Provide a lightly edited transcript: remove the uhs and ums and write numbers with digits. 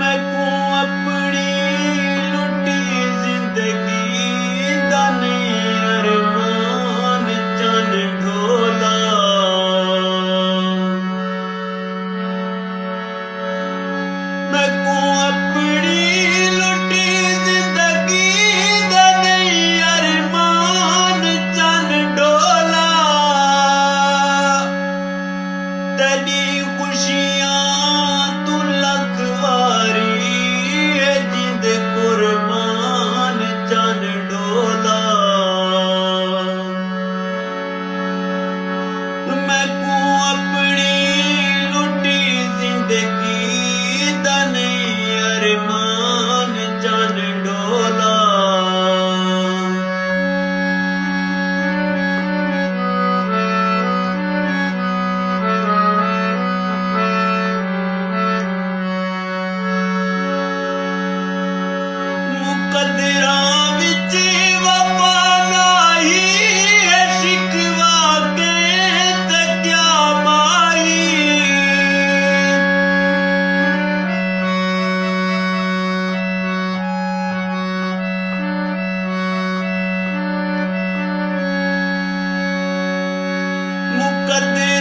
मैं को अपनी लुटी जिंदगी दा नहीं अरमान चन ढोला। मैं को अपनी लुटी जिंदगी दा नहीं अरमान चन ढोला। तेरी खुशियां तू लख वारी है जिंद कुर्बान चन ढोला। मैं को अपनी लुटी जिंदगी दा नहीं अरमान चन ढोला। मुकद्दरां विच वफा नाही है शिकवा के ते क्या माई। मुकद्दरां